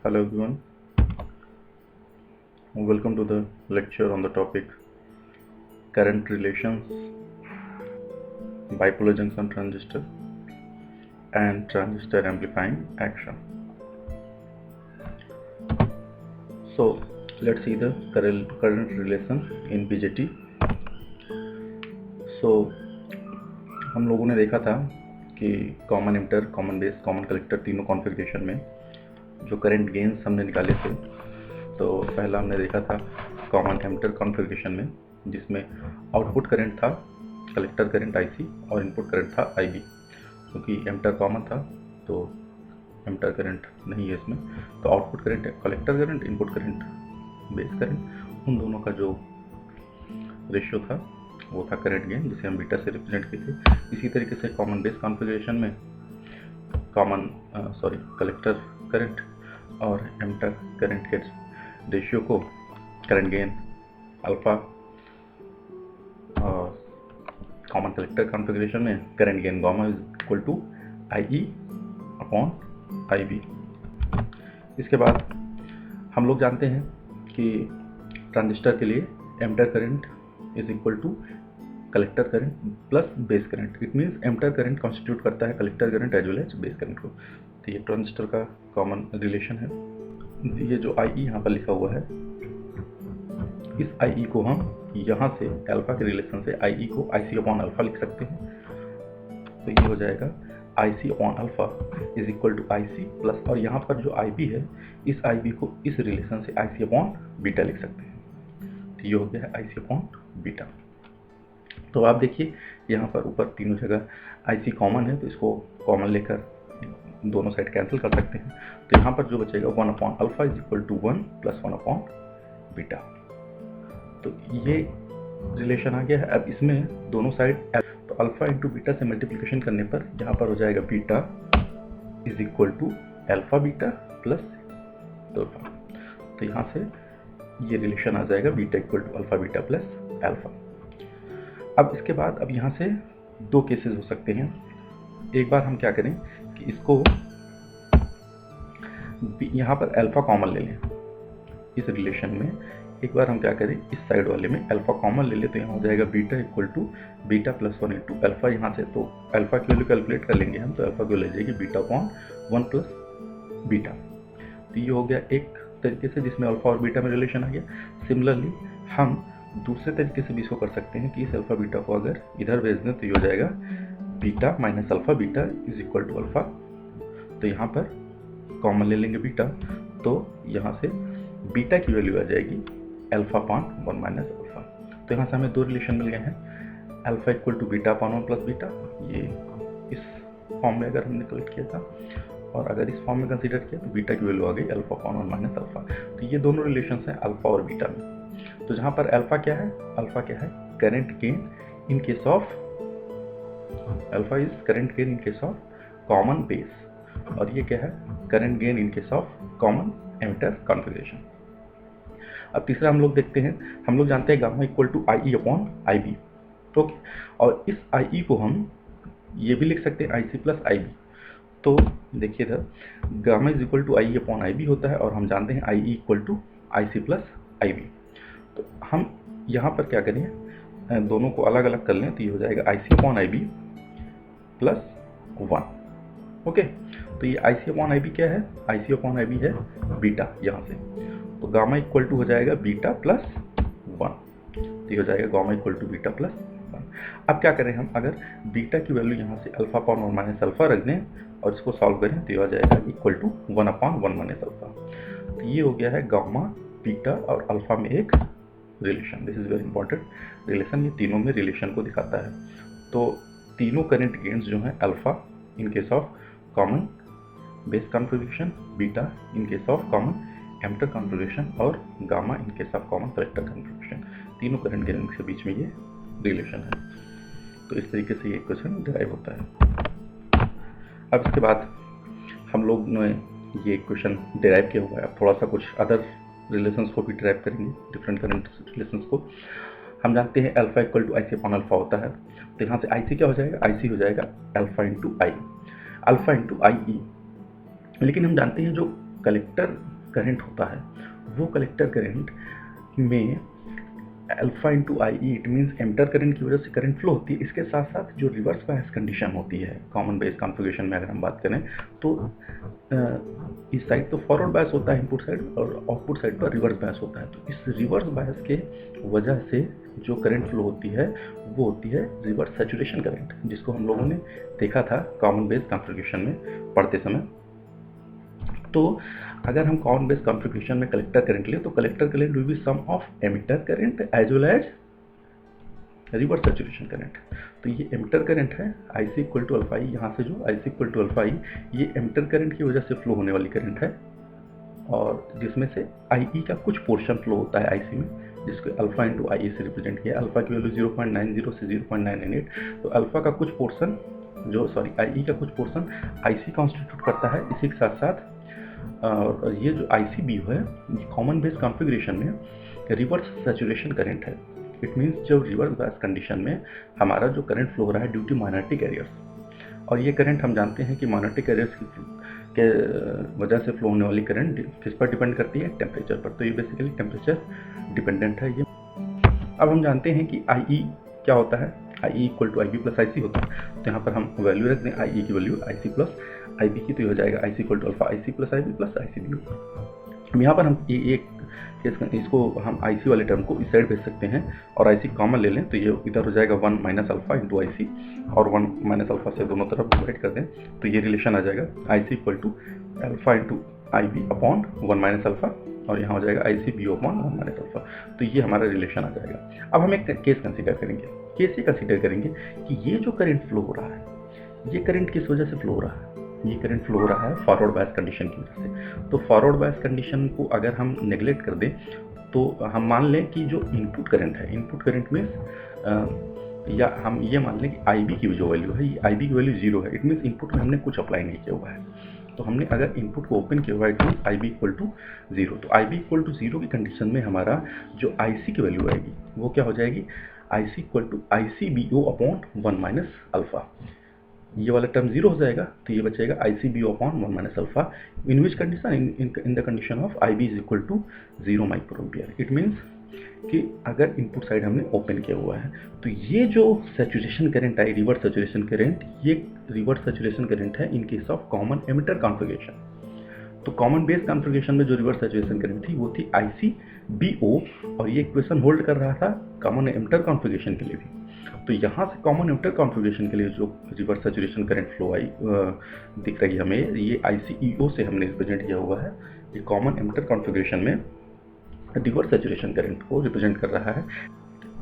Hello everyone, welcome to the lecture on the topic current relations, bipolar junction transistor and transistor amplifying action. So let's see the current relation in BJT. So हम लोगों ने देखा था कि common emitter, common base, common collector तीनों configuration में जो current gains हमने निकाले थे, तो पहला हमने देखा था कॉमन एमिटर कॉन्फ़िगरेशन में, जिसमें आउटपुट करंट था कलेक्टर करंट IC और इनपुट करंट था IB। क्योंकि एमिटर कॉमन था तो एमिटर करंट नहीं है इसमें, तो output current collector current, input current base current, उन दोनों का जो रेशियो था वो था करंट गेन, जिसे हम बीटा से रिप्रेजेंट किए थे। इसी तरीके से कॉमन बेस कॉन्फ़िगरेशन में कलेक्टर करंट और एमिटर करंट के रेशियो को करंट गेन अल्फा, और कॉमन कलेक्टर कॉन्फ़िगरेशन में current gain gamma is equal to IE upon IB। इसके बाद हम लोग जानते हैं कि ट्रांजिस्टर के लिए emitter current is equal to collector current plus base current. It means emitter current constitute करता है collector current as well as base current को। तो ये ट्रांजिस्टर का कॉमन रिलेशन है। ये जो IE यहाँ पर लिखा हुआ है, इस IE को हम यहाँ से अल्फा के रिलेशन से IE को IC अपॉन अल्फा लिख सकते हैं। तो ये हो जाएगा IC upon alpha is equal to IC plus, और यहाँ पर जो IB है, इस IB को इस रिलेशन से IC अपॉन बीटा लिख सकते हैं। तो ये हो गया है IC अपॉन बीटा। तो आप देखिए यहाँ पर ऊपर तीनों जगह IC कॉमन है, तो इसको कॉमन लेकर दोनों साइड कैंसिल कर सकते हैं। तो यहाँ पर जो बचेगा 1 upon alpha is equal to 1 plus 1 upon beta. तो ये रिलेशन आ गया है। अब इसमें दोनों साइड तो अल्फा इंटू बीटा से मल्टीप्लिकेशन करने पर यहाँ पर हो जाएगा beta is equal to alpha beta plus alpha. तो यहाँ से ये रिलेशन आ जाएगा beta equal to alpha beta plus alpha. अब इसके बाद अब यहाँ से दो केसेस हो सकते हैं। एक बार हम क्या करें कि इसको यहाँ पर अल्फा कॉमन ले लें इस रिलेशन में। एक बार हम क्या करें, इस साइड वाले में अल्फा कॉमन ले ले, तो यहाँ हो जाएगा beta equal to beta plus 1 into alpha. यहाँ से तो अल्फा की वैल्यू कैलकुलेट कर लेंगे हम, तो अल्फा की वैल्यू ले जाएगी बीटा अपॉन 1 प्लस बीटा। तो ये हो गया एक तरीके से जिसमें अल्फा और बीटा में रिलेशन आ गया। सिमिलरली हम दूसरे तरीके से भी इसको कर सकते हैं कि इस अल्फा बीटा को अगर इधर भेज दें तो ये हो जाएगा beta minus alpha beta is equal to alpha. तो यहाँ पर कॉमन ले लेंगे बीटा, तो यहाँ से बीटा की वैल्यू आ जाएगी अल्फा अपॉन 1 माइनस अल्फा। तो यहाँ से हमें दो रिलेशन मिल गए हैं, alpha equal to beta upon 1 plus beta, ये इस फॉर्म में अगर हमने कलेक्ट किया था, और अगर इस फॉर्म में कंसीडर किया तो बीटा की वैल्यू आ गई अल्फा अपॉन 1 माइनस अल्फा। तो ये दोनों रिलेशन हैं अल्फा और बीटा में। तो जहाँ पर अल्फा क्या है, current gain in case of alpha is current gain in case of common base, और ये क्या है, current gain in case of common emitter configuration. अब तीसरा हम लोग देखते हैं, हम लोग जानते हैं gamma equal to IE upon IB। Okay, और इस IE को हम ये भी लिख सकते हैं IC प्लस IB। तो देखिए इधर gamma is equal to IE upon IB होता है, और हम जानते हैं IE equal to IC plus IB। तो हम यहाँ पर क्या करें, दोनों को अलग अलग कर लें, तो ये हो जाएगा IC upon IB plus 1। Okay, तो ये IC अपॉन IB क्या है, IC अपॉन IB है बीटा यहाँ से, तो गामा इक्वल टू हो जाएगा बीटा प्लस 1। तो ये हो जाएगा gamma equal to beta plus 1। अब क्या करें हम, अगर बीटा की वैल्यू यहाँ से अल्फा अपॉन 1 माइनस अल्फा रख दें और इसको सॉल्व करें, तो ये हो जाएगा equal to 1 upon 1 minus alpha. तो ये हो गया है गामा, बीटा और अल्फा में एक relation. This is very important relation, ये तीनों में रिलेशन को दिखाता है। तो तीनों करंट गेन्स जो हैं alpha in case of common base configuration, beta in case of common emitter configuration, और gamma in case of common collector configuration, तीनों करंट गेन के बीच में ये रिलेशन है। तो इस तरीके से ये इक्वेशन डिराइव होता है। अब इसके बाद हम लोग ने ये इक्वेशन डिराइव किया हुआ है, अब थोड़ा सा कुछ अदर रिलेशंस को भी डिराइव करेंगे, डिफरेंट करंट रिलेशंस को। हम जानते हैं alpha equal to IC upon alpha होता है, तो यहाँ से IC क्या हो जाएगा, IC हो जाएगा alpha into I, alpha into IE। लेकिन हम जानते हैं जो कलेक्टर करंट होता है वो कलेक्टर करंट में alpha into I E, it means emitter current की वजह से करंट फ्लो होती है। इसके साथ साथ जो रिवर्स बायस कंडीशन होती है कॉमन बेस कॉन्फ़िगरेशन में अगर हम बात करें तो इस साइड तो फॉरवर्ड बायस होता है इनपुट साइड, और आउटपुट साइड पर रिवर्स बायस होता है। तो इस रिवर्स बायस के वजह से जो करंट फ्लो होती है वो होती है रिवर्स सैचुरेशन करंट, जिसको हम लोगों ने देखा था कॉमन बेस कॉन्फ़िगरेशन में पढ़ते समय। तो अगर हम कॉमन बेस कॉन्फ़िगरेशन में कलेक्टर करंट लें तो collector current will be sum of emitter current as well as reverse saturation current. तो ये एमिटर करंट है IC equal to alpha E, यहाँ से जो IC equal to alpha E ये एमिटर करंट की वजह से फ्लो होने वाली करंट है, और जिसमें से IE का कुछ पोर्शन फ्लो होता है IC में, जिसको अल्फा इंटू IE से रिप्रेजेंट किया। अल्फा की वैल्यू 0.90 से 0.998, तो अल्फा का कुछ पोर्शन IE का कुछ पोर्शन IC कॉन्स्टिट्यूट करता है। इसी के साथ साथ और ये जो ICBO है कॉमन बेस कॉन्फ़िगरेशन में रिवर्स सैचुरेशन करंट है। इट मीन्स जब रिवर्स बायस कंडीशन में हमारा जो करंट फ्लो हो रहा है ड्यू टू माइनॉरिटी कैरियर्स, और ये करंट हम जानते हैं कि माइनॉरिटी कैरियर्स के वजह से फ्लो होने वाली करंट किस पर डिपेंड करती है, टेम्परेचर पर। तो ये बेसिकली टेम्परेचर डिपेंडेंट है ये। अब हम जानते हैं कि IE क्या होता है, IE equal to IB plus IC होता है। तो यहाँ पर हम वैल्यू रख दें IE की वैल्यू IC प्लस IB की, तो ये हो जाएगा IC equal to alpha IC plus IB plus ICBO। यहाँ पर हम इसको हम IC वाले टर्म को इस साइड भेज सकते हैं और IC कॉमन ले लें, तो ये इधर हो जाएगा 1 माइनस अल्फा इंटू IC, और 1 माइनस अल्फा से दोनों तरफ डिवाइड कर दें तो ये रिलेशन आ जाएगा IC equal to alpha into IB upon 1 minus alpha, और यहाँ हो जाएगा ICBO अपॉन 1 माइनस अल्फा। तो ये हमारा रिलेशन आ जाएगा। अब हम एक केस कंसीडर करेंगे, केस ये कंसीडर करेंगे कि ये जो करंट फ्लो हो रहा है ये करंट किस वजह से फ्लो हो रहा है, ये करंट फ्लो हो रहा है फॉरवर्ड बायस कंडीशन की वजह से। तो फॉरवर्ड बायस कंडीशन को अगर हम नेग्लेक्ट कर दें तो हम मान लें कि जो इनपुट करंट है, इनपुट करंट में या हम ये मान लें कि IB की जो वैल्यू है ये IB की वैल्यू 0 है। इट मीन्स इनपुट में हमने कुछ अप्लाई नहीं किया हुआ है। तो हमने अगर इनपुट को ओपन किया हुआ है it means IB equal to 0, तो IB इक्वल टू 0 की कंडीशन में हमारा जो IC की वैल्यू आएगी वो क्या हो जाएगी, IC equal to ICBO upon 1 minus alpha. ये वाला टर्म 0 हो जाएगा, तो ये बचेगा ICBO upon 1 minus alpha in which condition, in the condition of IB is equal to 0 micro ampere. It means कि अगर इनपुट साइड हमने ओपन किया हुआ है तो ये जो सैचुरेशन करंट है रिवर्स सैचुरेशन करंट, ये रिवर्स सैचुरेशन करंट है इन case of common emitter configuration. तो कॉमन बेस कॉन्फ़िगरेशन में जो रिवर्स सैचुरेशन करंट थी वो थी ICBO, और ये इक्वेशन होल्ड कर रहा था कॉमन एमिटर कॉन्फ़िगरेशन के लिए भी। तो यहाँ से कॉमन एमिटर कॉन्फ़िगरेशन के लिए जो reverse saturation current flow I दिख रही है हमें, ये ICEO से हमने रिप्रेजेंट किया हुआ है। ये कॉमन एमिटर कॉन्फ़िगरेशन में रिवर्स सैचुरेशन करंट को रिप्रेजेंट कर रहा है।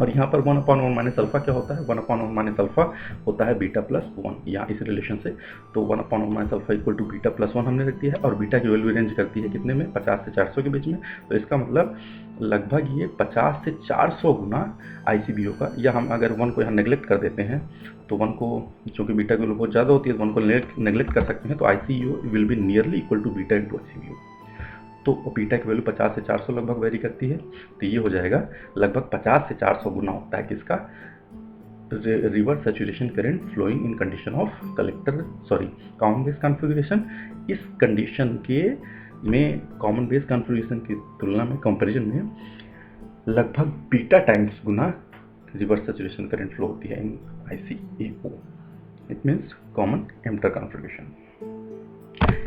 और यहाँ पर 1/1 माइनस अल्फा क्या होता है, 1/1 माइनस अल्फा होता है बीटा प्लस 1, यहाँ इस रिलेशन से। तो 1/1 minus alpha equal to beta plus 1 हमने रख दिया है, और बीटा की वैल्यू रेंज करती है कितने में, 50 से 400 के बीच में। तो इसका मतलब लगभग ये 50 से 400 गुना ICBO का, या हम अगर 1 को यहाँ नेग्लेक्ट कर देते हैं तो 1 को, चूँकि बीटा की वैल्यू बहुत ज़्यादा होती है तो 1 को नेग्लेक्ट कर सकते हैं, तो ICEO will be nearly equal to beta into ICBO। तो बीटा की वैल्यू 50 से 400 लगभग वेरी करती है, तो ये हो जाएगा लगभग 50 से 400 गुना होता है किसका, reverse saturation current flowing in condition of common base configuration. इस कंडीशन के में कॉमन बेस कॉन्फ़िगरेशन की तुलना में कंपैरिजन में लगभग बीटा टाइम्स गुना रिवर्स सैचुरेशन करंट फ्लो होती है इन ICEO। It means common emitter configuration.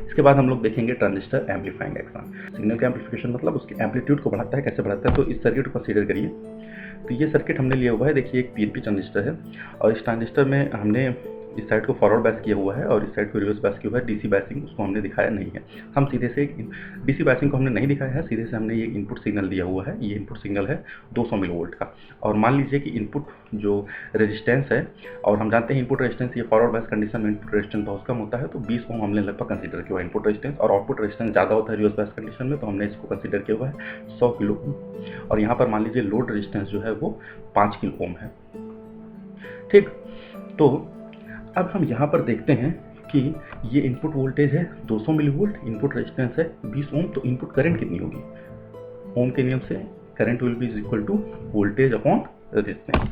इसके बाद हम लोग देखेंगे ट्रांजिस्टर एम्पलीफाइंग एक्शन। सिग्नल का एम्पलीफिकेशन मतलब उसकी एम्पलीट्यूड को बढ़ाता है, कैसे बढ़ाता है। तो इस सर्किट को कंसीडर करिए। तो ये सर्किट हमने लिया हुआ है, देखिए एक PNP ट्रांजिस्टर है, और इस ट्रांजिस्टर में हमने इस साइड को फॉरवर्ड बायस किया हुआ है और इस साइड को रिवर्स बायस किया हुआ है। DC बायसिंग उसको हमने दिखाया नहीं है, हम सीधे से DC बायसिंग को हमने नहीं दिखाया है, सीधे से हमने ये इनपुट सिग्नल दिया हुआ है। ये इनपुट सिग्नल है 200 मिलीवोल्ट का, और मान लीजिए कि इनपुट जो रेजिस्टेंस है, और हम जानते हैं इनपुट रेजिस्टेंस ये फॉरवर्ड बायस कंडीशन में इनपुट रेजिस्टेंस बहुत कम होता है, तो 20 ओम हमने लगभग कंसीडर किया हुआ है इनपुट रेजिस्टेंस, और आउटपुट रेजिस्टेंस ज़्यादा होता है रिवर्स बायस कंडीशन में, तो हमने इसको कंसीडर किया हुआ है 100 किलो ओम। और यहाँ पर मान लीजिए लोड रेजिस्टेंस जो है वो 5 किलो ओम है। ठीक, तो अब हम यहाँ पर देखते हैं कि ये इनपुट वोल्टेज है 200 मिलीवोल्ट, इनपुट रेजिस्टेंस है 20 ओम, तो इनपुट करंट कितनी होगी, ओम के नियम से current will be equal to voltage upon resistance.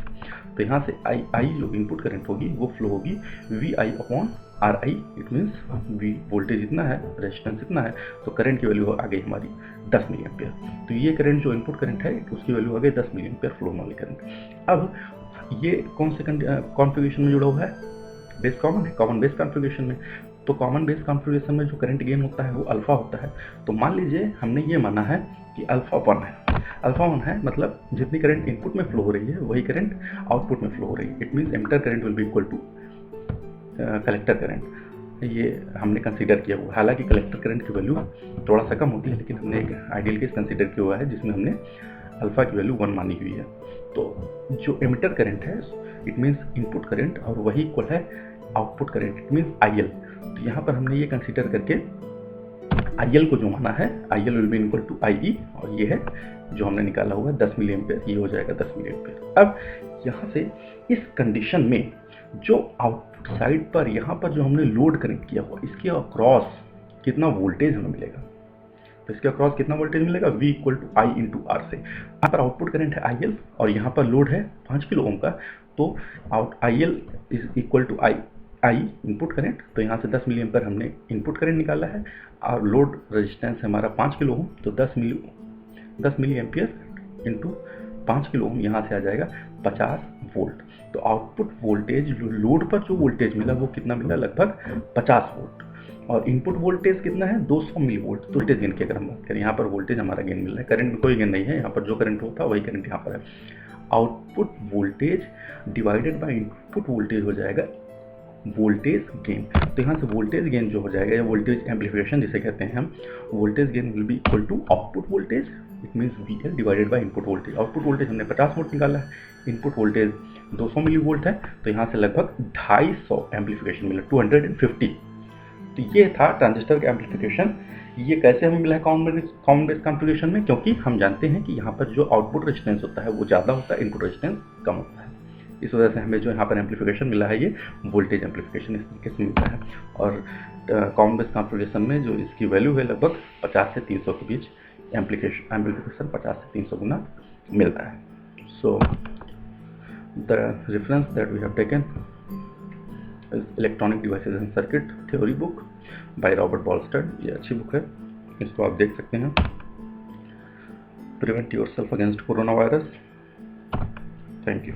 तो यहाँ से आई जो इनपुट करंट होगी वो फ्लो होगी VI/RI, it means V voltage इतना है, रेजिस्टेंस इतना है, तो करंट की वैल्यू आ गई हमारी 10 मिली एम्पियर। तो ये करंट जो इनपुट करंट है उसकी वैल्यू आ गई 10 मिली एम्पियर फ्लो वाली करंट। अब ये कौन से कॉन्फ़िगरेशन में जुड़ा हुआ है? बेस कॉमन है, कॉमन बेस कॉन्फ़िगरेशन में। तो कॉमन बेस कॉन्फ़िगरेशन में जो करंट गेन होता है वो अल्फा होता है। तो मान लीजिए हमने ये माना है कि अल्फा 1 है, अल्फा 1 है मतलब जितनी करंट इनपुट में फ्लो हो रही है वही करंट आउटपुट में फ्लो हो रही है। It means emitter current will be equal to collector current. ये हमने कंसीडर किया हुआ, हालांकि कलेक्टर करंट की वैल्यू थोड़ा सा कम होती है, लेकिन हमने एक आइडियल केस कंसीडर किया हुआ है जिसमें हमने अल्फा की वैल्यू 1 मानी हुई है। तो जो एमिटर करंट है इट मीन्स इनपुट करंट और वही इक्वल है output current, it means IL। तो यहाँ पर हमने ये कंसीडर करके IL को जो माना है IL will be equal to IE, और ये है जो हमने निकाला हुआ है 10 मिली एम्पियर, ये हो जाएगा 10 मिली एम्पियर। अब यहाँ से इस कंडीशन में जो आउटपुट साइड पर यहाँ पर जो हमने लोड कनेक्ट किया हुआ इसके अक्रॉस कितना वोल्टेज हमें मिलेगा? तो इसके अक्रॉस कितना वोल्टेज मिलेगा? V equal to I into R से। यहाँ पर आउटपुट करंट है IL और यहाँ पर लोड है 5 किलो ओम का, तो IL is equal to I input current. तो यहाँ से 10 मिली एम्पियर हमने इनपुट करंट निकाला है और लोड रेजिस्टेंस है हमारा 5 किलो ओम, तो 10 milli ampere into 5 kilo ohm, यहाँ से आ जाएगा 50 वोल्ट। तो आउटपुट वोल्टेज लोड पर जो वोल्टेज मिला वो कितना मिला? लगभग 50 वोल्ट। और इनपुट वोल्टेज कितना है? 200 मिली वोल्ट। तो वोल्टेज गेन की अगर हम बात करें, यहाँ पर वोल्टेज हमारा गेन मिल रहा है, करंट में कोई गेन नहीं है, यहाँ पर जो करंट होता है वही करंट यहाँ पर है। Output voltage divided by input voltage हो जाएगा वोल्टेज गेन। तो यहाँ से वोल्टेज गेन जो हो जाएगा या वोल्टेज एम्पलीफिकेशन जिसे कहते हैं हम, voltage gain will be equal to output voltage, it means VL divided by input voltage. Output voltage हमने 50 वोल्ट निकाला है, इनपुट वोल्टेज 200 मिली वोल्ट है, तो यहाँ से लगभग 250 एम्पलीफिकेशन मिला, 250। तो ये था ट्रांजिस्टर का एम्पलीफिकेशन। ये कैसे हमें मिला है कॉमन बेस कॉन्फ़िगरेशन में? क्योंकि हम जानते हैं कि यहाँ पर जो आउटपुट रेजिस्टेंस होता है वो ज़्यादा होता है, इनपुट रेजिस्टेंस कम होता है। इस वजह से हमें जो यहाँ पर एम्पलीफिकेशन मिला है ये वोल्टेज एम्पलीफिकेशन इस तरीके से मिलता है। और कॉमन बेस कॉन्फ़िगरेशन में जो इसकी वैल्यू है लगभग 50 से 300 के बीच एम्पलीफिकेशन 50 से 300 गुना मिलता है। So the reference that we have taken is electronic devices and circuit theory book by Robert Boylestad. ये अच्छी बुक है, इसको आप देख सकते हैं। Prevent yourself against corona virus. Thank you.